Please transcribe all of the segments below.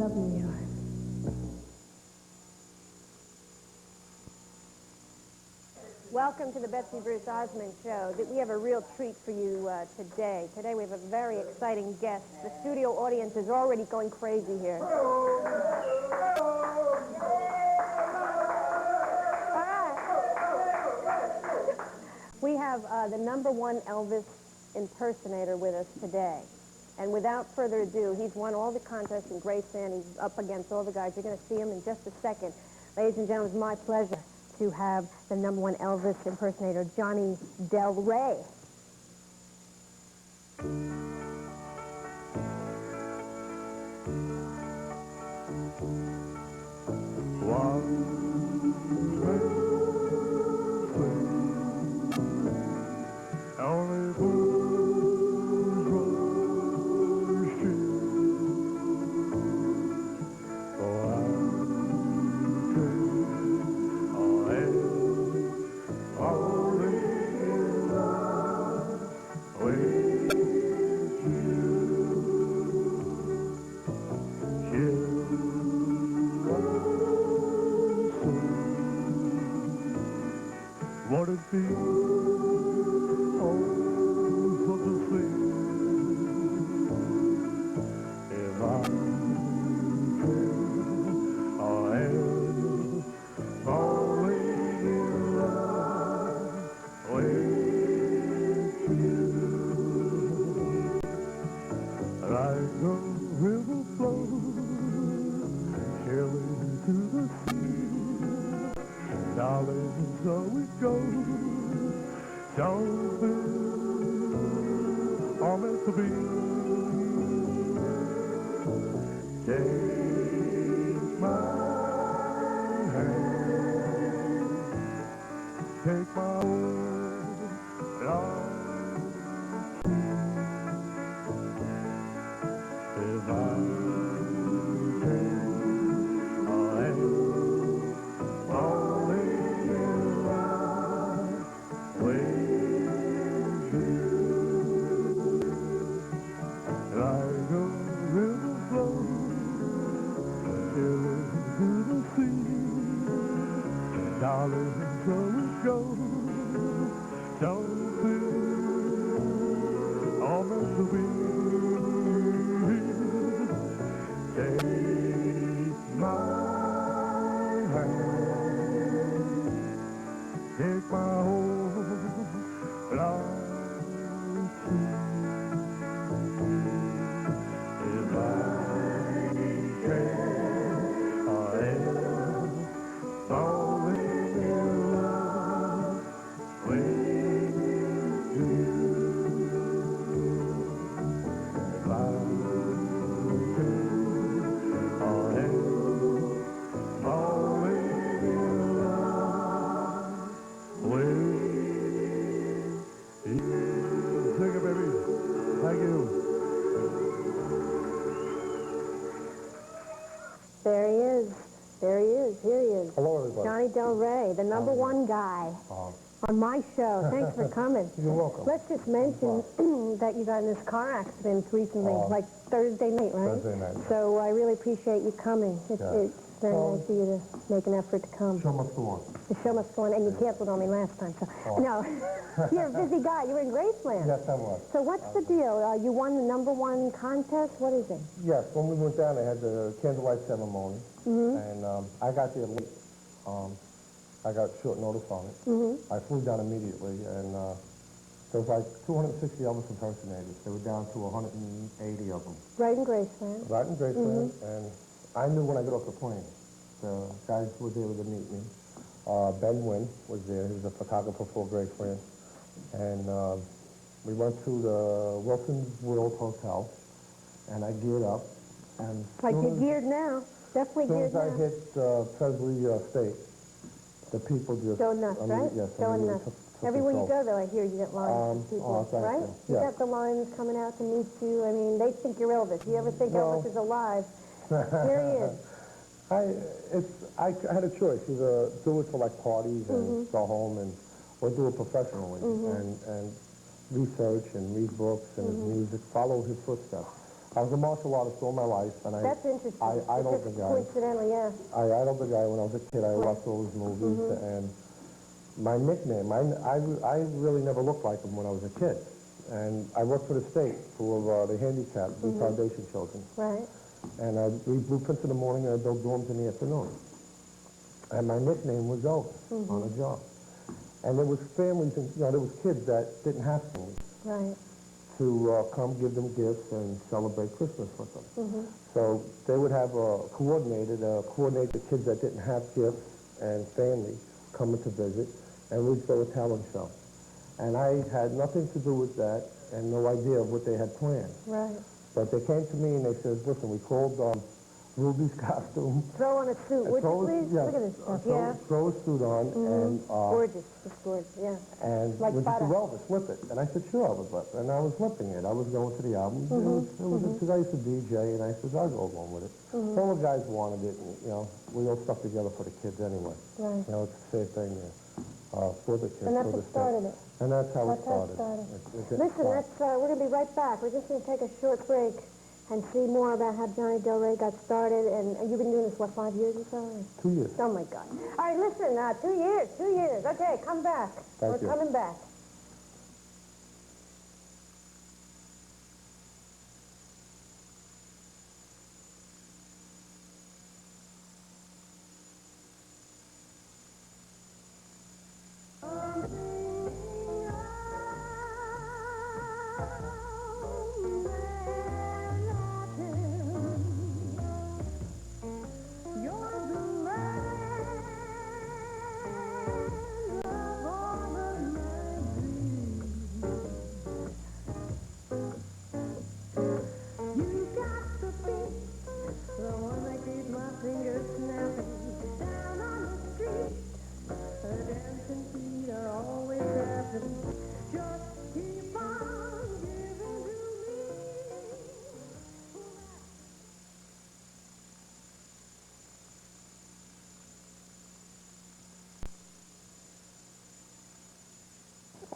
love New York. Welcome to the Betsy Bruce Osmun Show. We have a real treat for you today. Today we have a very exciting guest. The studio audience is already going crazy here. All right. We have the #1 Elvis impersonator with us today. And without further ado, he's won all the contests in Graceland. He's up against all the guys. You're going to see him in just a second. Ladies and gentlemen, it's my pleasure to have the #1 Elvis impersonator, Johnny Del Rey. What it be? Oh, such a thing. If I am falling in love with you, like a river flows surely to the sea. Darling, so it goes, something all meant to be. Take my hand, take my whole life. If I can, I am falling in love with you, like a river flows surely to the sea. Darling, so it goes, something all meant to be. Take my hand, take my whole life too. If I can, I am falling in love with you. If I can, I am falling in love with you. Sing it, baby. Thank you. There he is. There he is. Here he is. Hello, everybody. Johnny Del Rey, the #1 guy on my show. Thanks for coming. You're welcome. Let's just mention that you got in this car accident recently, like Thursday night, right? Thursday night. So I really appreciate you coming. It's very nice of you to make an effort to come. Show must go on. The show must go on, and you canceled on me last time. So no, you're a busy guy. You're in Graceland. Yes, I was. So what's the deal? You won the #1 contest. What is it? Yes, when we went down, they had the candlelight ceremony, and I got there late. I got short notice on it. I flew down immediately, and there was like 260 Elvis impersonators. They were down to 180 of them. Right in Graceland. Right in Graceland, and I knew when I got off the plane. The guys were there to meet me. Ben Wynn was there. He was a photographer for Graceland. And we went to the Wilson World Hotel, and I geared up. And Like you're geared now. Definitely as soon geared as I now. hit Presley State, the people just... Go nuts, right? Yes. Go nuts. Everywhere you go, though, I hear you get lines from people, thank right? you. You got the lines coming out to meet you. I mean, they think you're Elvis. You ever think Elvis is alive? Here he is. I had a choice, either do it for like parties and go home, or do it professionally and research and read books and his music, follow his footsteps. I was a martial artist all my life, and That's interesting. I idoled the Just guy. coincidentally, yeah. I idoled the guy when I was a kid. I watched all his movies, and my nickname, I really never looked like him when I was a kid. And I worked for the state for the handicapped, retardation children. Right. And I read blueprints in the morning, and I built dorms in the afternoon. And my nickname was Elvis on the job. And there was families, and, there was kids that didn't have families. Right. To come give them gifts and celebrate Christmas with them. So they would have coordinated the kids that didn't have gifts and family coming to visit, and we'd throw a talent show. And I had nothing to do with that and no idea of what they had planned. Right. But they came to me and they said, listen, we called Ruby's costume. Throw on a suit, would you please? Yeah, Look at this stuff, yeah. throw a suit on and... Gorgeous, just gorgeous, yeah. And Like would you butter. do Elvis, flip it? And I said, sure, I would flip. And I was flipping it. I was going to the album. Because I used to DJ, and I said, I'll go along with it. All the guys wanted it, and, we all stuck together for the kids anyway. Right. It's the same thing for the kids. And that's for what the started it. And that's how it That's how it started. started. Listen, we're going to be right back. We're just going to take a short break and see more about how Johnny Del Rey got started. And you've been doing this, what, 5 years or so? 2 years. Oh, my God. All right, listen, 2 years, 2 years. Okay, come back. Thank you. We're coming back.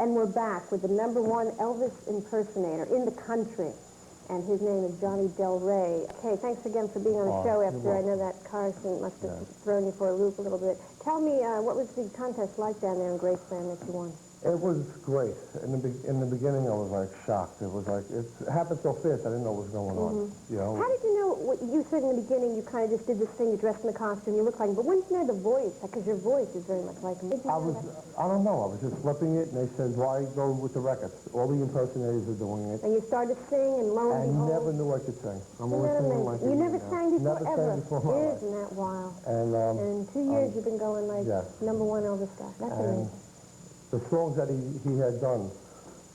And we're back with the #1 Elvis impersonator in the country. And his name is Johnny Del Rey. Okay, thanks again for being on the show after I know that car accident must have thrown you for a loop a little bit. Tell me, what was the contest like down there in Graceland that you won? It was great. In the beginning, I was like shocked. It was like it happened so fast. I didn't know what was going on. How did you know? What you said in the beginning, you kind of just did this thing. You dressed in the costume. You looked like him. But when did you know the voice? Because your voice is very much like him. I don't know. I was just flipping it, and they said, "Why go with the records? All the impersonators are doing it." And you started to sing, and lo and behold, I never knew I could sing. I'm always singing like you never sang before never ever. sang before my life. Isn't that wild? And in 2 years, you've been going like #1 Elvis guy. That's amazing. The songs that he had done,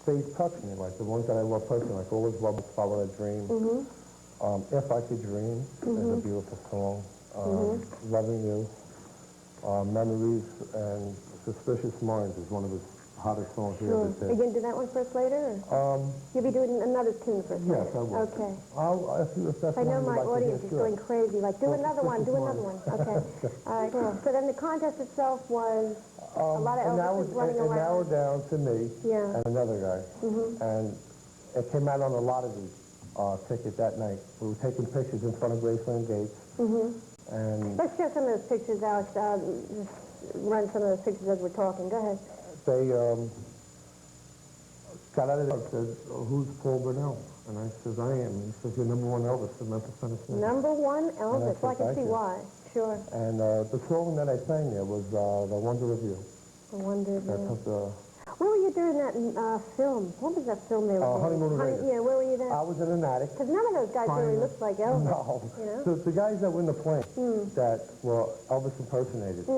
they touched me, like the ones that I love personally, like All Is Love Will Follow a Dream. If I Could Dream is a beautiful song. Loving You. Memories and Suspicious Minds is one of his hottest songs he ever did. Are you going to do that one first later? Or? You'll be doing another tune first later? Yes, I will. Okay. If that's I know one my you'd like audience to is hear, going crazy. Like, do another one, do another one. Okay. All right, cool. So then the contest itself was a lot of Elvises running It around. narrowed down to me Yeah. and another guy. And it came out on a lottery ticket that night. We were taking pictures in front of Graceland Gates. And Let's show some of those pictures, Alex. Just run some of those pictures as we're talking. Go ahead. they got out of there and said, who's Paul Burnell? And I says, I am. And he says, you're #1 Elvis in Memphis, Tennessee. #1 Elvis. Well, I can see you. why. Sure. And the song that I sang there was The Wonder of You. The Wonder of That You. took the... Where were you during that film? What was that film they were doing? Honeymoon in Vegas. Yeah, where were you then? I was in an attic. Because none of those guys really looked like Elvis. No. You know? The guys that were in the plane that were Elvis impersonators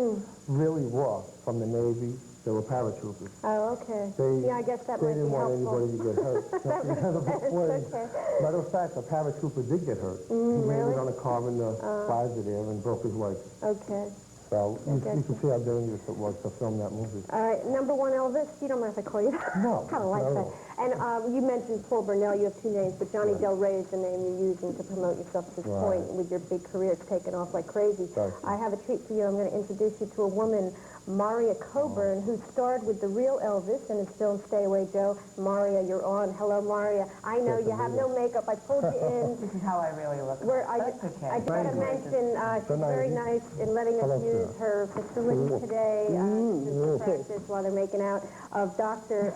really were from the Navy. They were paratroopers. Oh, okay. Yeah, I guess that They might be didn't want helpful. anybody to get hurt. That makes sense. Okay. Matter of fact, a paratrooper did get hurt. He landed on a car in the plaza there and broke his leg. Okay. So you can see how dangerous it was to film that movie. All right, #1 Elvis. You don't mind if I call you that? No. Kind of like no, that. no. And you mentioned Paul Burnell. You have 2 names, but Johnny Del Rey is the name you're using to promote yourself at this point with your big career. It's taken off like crazy. Thank you. I have a treat for you. I'm going to introduce you to a woman Maria Coburn, who starred with the real Elvis in his film Stay Away Joe. Maria, you're on. Hello, Maria. I know you have no makeup. I pulled you in. This is how I really look. I just got to mention, she's very nice in letting us use her facility today to practice while they're making out of Dr.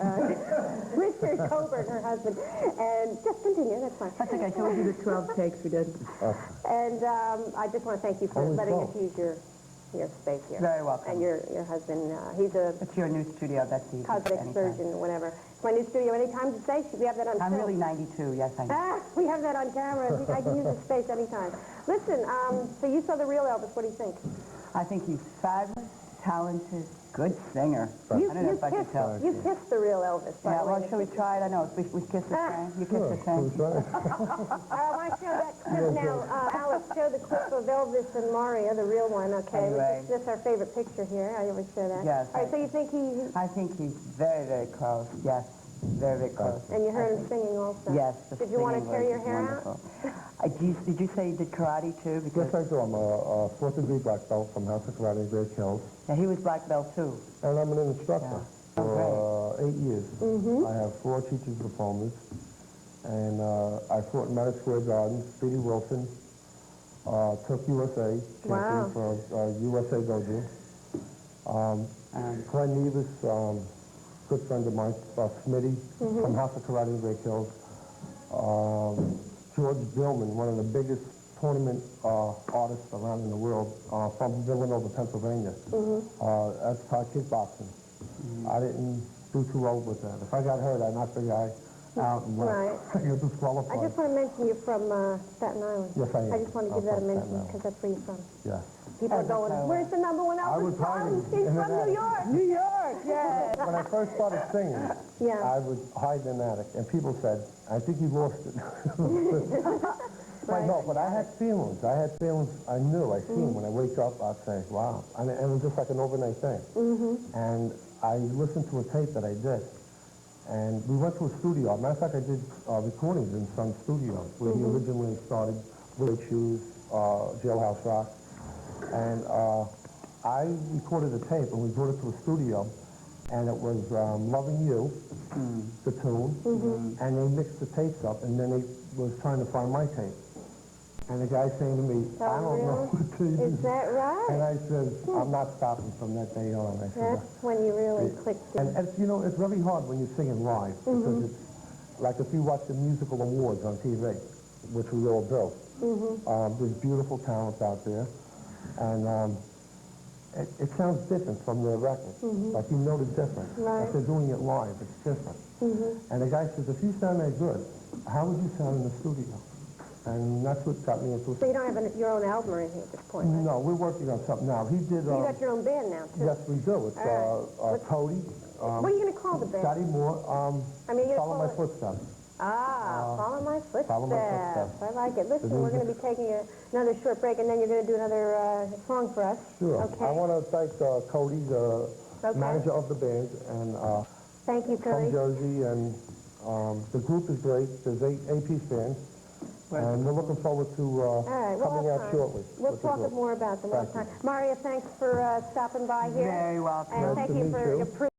Richard Coburn, her husband. And just continue, that's fine. That's okay. So we do the 12 takes we did. And I just want to thank you for letting us use your space here. Very welcome. And your husband, he's a It's your new studio, Betsy. cosmetic surgeon or whatever. It's my new studio. Anytime to say, we have that on I'm film. really 92, yes, I know. We have that on camera. I can use the space anytime. Listen, so you saw the real Elvis. What do you think? I think he's fabulous, talented, good singer. I don't know if I can tell. You kissed the real Elvis, by Yeah, the way. well, shall we try it? I know, we kissed the same. You kissed the same. I want to show that clip now. Alex, show the clip of Elvis and Maria, the real one, okay? Anyway. That's our favorite picture here. I always show that. Yes. All right, so you think I think he's very, very close, yes. Very, very close. And you heard him singing also? Yes. Did you want to tear your hair out? Did you say you did karate too? Yes, I do. I'm a fourth degree black belt from House of Karate in Great Hills. Yeah, he was black belt too. And I'm an instructor for 8 years. I have 4 teaching diplomas. And I fought in Madison Square Garden. Speedy Wilson took USA champion for USA Dojo. Glenn Nevis, good friend of mine, Smitty from House of Karate in Great Hills. George Billman, one of the biggest tournament artists around in the world, from Villanova, Pennsylvania. That's Thai kickboxing. I didn't do too well with that. If I got hurt, I knocked the guy out and I got disqualified. I just want to mention you're from Staten Island. Yes, I am. I just want to give that a mention because that's where you're from. Yeah. People are going, where's the number one I Elvis was from? hiding He's in from an New attic. York. New York, yes. When I first started singing, Yeah. I would hide in an attic, and people said, I think you lost it. Right. No, but I had feelings. I knew, I seen. When I wake up, I'd say, wow. And it was just like an overnight thing. And I listened to a tape that I did. And we went to a studio. As a matter of fact, I did recordings in some studios where he originally started, Willie Shoes, Jailhouse Rock. And I recorded a tape, and we brought it to a studio, and it was Loving You, the tune, and they mixed the tapes up, and then they was trying to find my tape. And the guy saying to me, I don't know what to use. Is that right? And I said, I'm not stopping from that day on. I said, That's when you really clicked in. and it's, you know, it's very hard when you're singing live, because it's like if you watch the musical awards on TV, which we all do. There's beautiful talent out there, and it sounds different from the record. Like you know the difference. Right. If they're doing it live, it's different. And the guy says, if you sound that good, how would you sound in the studio? And that's what got me into it. So you don't have your own album or anything at this point, right? No, we're working on something now. He did. You got your own band now, too. Yes, we do. It's Cody. What are you going to call the band? Scotty Moore. I mean, you're Follow My calling- Footsteps. Follow my footsteps. Follow My Footsteps. I like it. Listen, we're going to be taking another short break, and then you're going to do another song for us. Sure. Okay. I want to thank Cody, the manager of the band, and Thank you, from Cody. Jersey, and the group is great. There's 8 piece bands, and we're looking forward to right, we'll coming have out time. shortly. We'll with the talk group. more about them all the Thank time. Maria, thanks for stopping by here. Very welcome. And Nice thank to you meet for you. your